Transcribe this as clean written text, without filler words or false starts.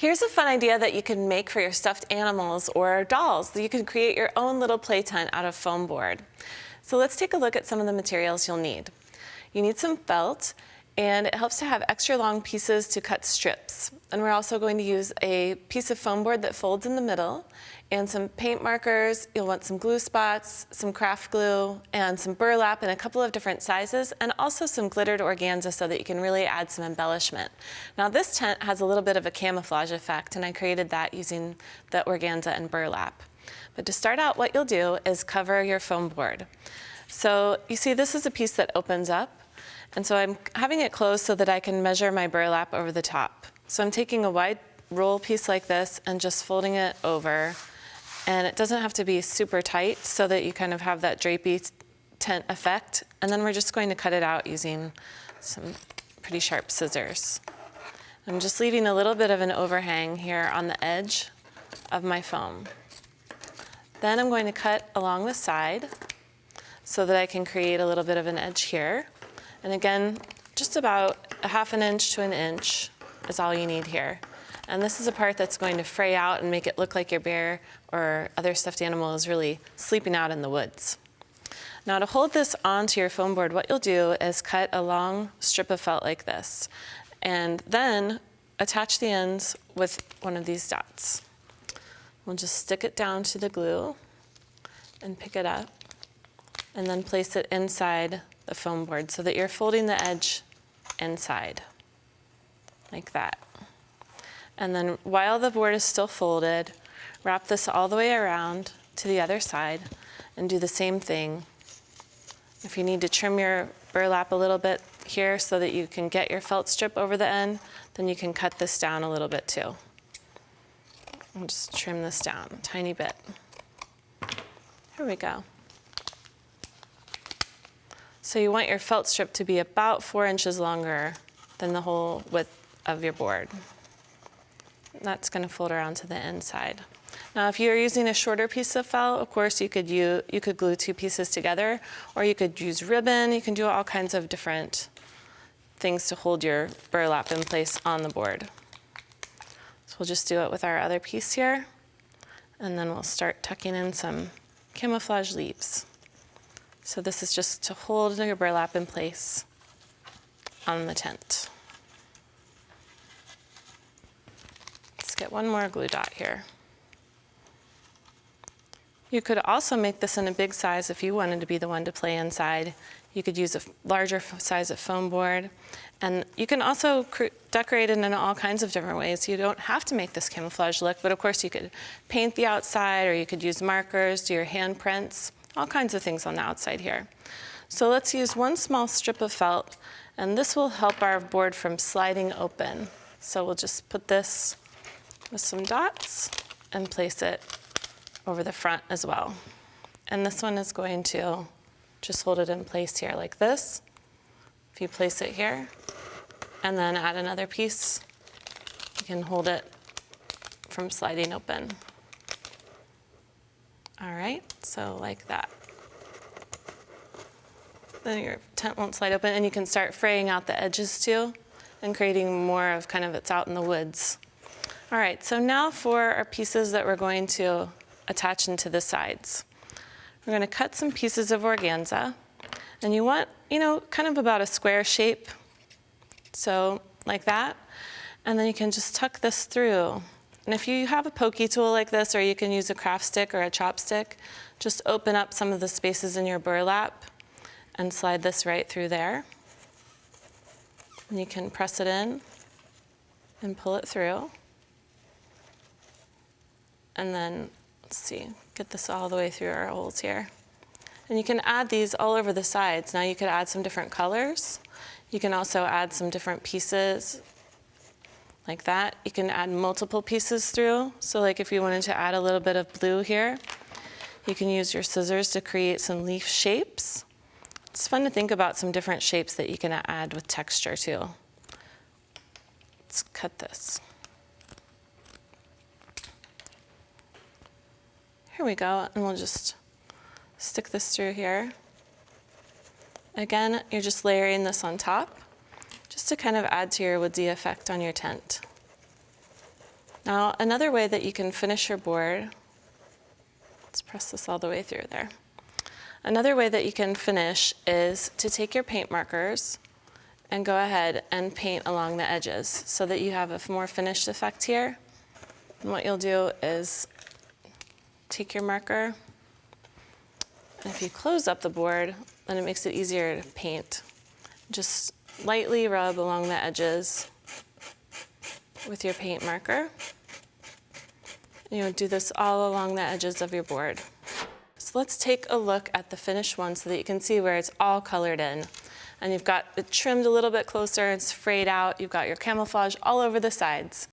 Here's a fun idea that you can make for your stuffed animals or dolls. You can create your own little play tent out of foam board. So let's take a look at some of the materials you'll need. You need some felt, and it helps to have extra long pieces to cut strips. And we're also going to use a piece of foam board that folds in the middle, and some paint markers. You'll want some glue spots, some craft glue, and some burlap in a couple of different sizes, and also some glittered organza so that you can really add some embellishment. Now this tent has a little bit of a camouflage effect, and I created that using the organza and burlap. But to start out, what you'll do is cover your foam board. So you see this is a piece that opens up, and so I'm having it closed so that I can measure my burlap over the top. So I'm taking a wide roll piece like this and just folding it over. And it doesn't have to be super tight so that you kind of have that drapey tent effect. And then we're just going to cut it out using some pretty sharp scissors. I'm just leaving a little bit of an overhang here on the edge of my foam. Then I'm going to cut along the side so that I can create a little bit of an edge here. And again, just about a ½ inch to an inch is all you need here. And this is a part that's going to fray out and make it look like your bear or other stuffed animal is really sleeping out in the woods. Now to hold this onto your foam board, what you'll do is cut a long strip of felt like this, and then attach the ends with one of these dots. We'll just stick it down to the glue and pick it up, and then place it inside the foam board so that you're folding the edge inside, like that. And then while the board is still folded, wrap this all the way around to the other side and do the same thing. If you need to trim your burlap a little bit here so that you can get your felt strip over the end, then you can cut this down a little bit too. I'll just trim this down a tiny bit. Here we go. So you want your felt strip to be about 4 inches longer than the whole width of your board. That's going to fold around to the inside. Now, if you're using a shorter piece of felt, of course, you could glue 2 pieces together, or you could use ribbon. You can do all kinds of different things to hold your burlap in place on the board. So we'll just do it with our other piece here, and then we'll start tucking in some camouflage leaves. So this is just to hold your burlap in place on the tent. Get one more glue dot here. You could also make this in a big size if you wanted to be the one to play inside. You could use a larger size of foam board. And you can also decorate it in all kinds of different ways. You don't have to make this camouflage look, but of course you could paint the outside, or you could use markers, do your handprints, all kinds of things on the outside here. So let's use one small strip of felt, and this will help our board from sliding open. So we'll just put this with some dots and place it over the front as well. And this one is going to just hold it in place here like this. If you place it here and then add another piece, you can hold it from sliding open. All right, so like that. Then your tent won't slide open, and you can start fraying out the edges too and creating more of kind of it's out in the woods. All right, so now for our pieces that we're going to attach into the sides. We're going to cut some pieces of organza, and you want, kind of about a square shape, so like that, and then you can just tuck this through. And if you have a pokey tool like this, or you can use a craft stick or a chopstick, just open up some of the spaces in your burlap and slide this right through there. And you can press it in and pull it through. And then, let's see, get this all the way through our holes here. And you can add these all over the sides. Now you could add some different colors. You can also add some different pieces like that. You can add multiple pieces through. So like if you wanted to add a little bit of blue here, you can use your scissors to create some leaf shapes. It's fun to think about some different shapes that you can add with texture too. Let's cut this. Here we go, and we'll just stick this through here. Again, you're just layering this on top, just to kind of add to your woodsy effect on your tent. Now, another way that you can finish your board, let's press this all the way through there. Another way that you can finish is to take your paint markers and go ahead and paint along the edges so that you have a more finished effect here. And what you'll do is take your marker, and if you close up the board, then it makes it easier to paint. Just lightly rub along the edges with your paint marker. And you'll do this all along the edges of your board. So let's take a look at the finished one so that you can see where it's all colored in. And you've got it trimmed a little bit closer, it's frayed out, you've got your camouflage all over the sides.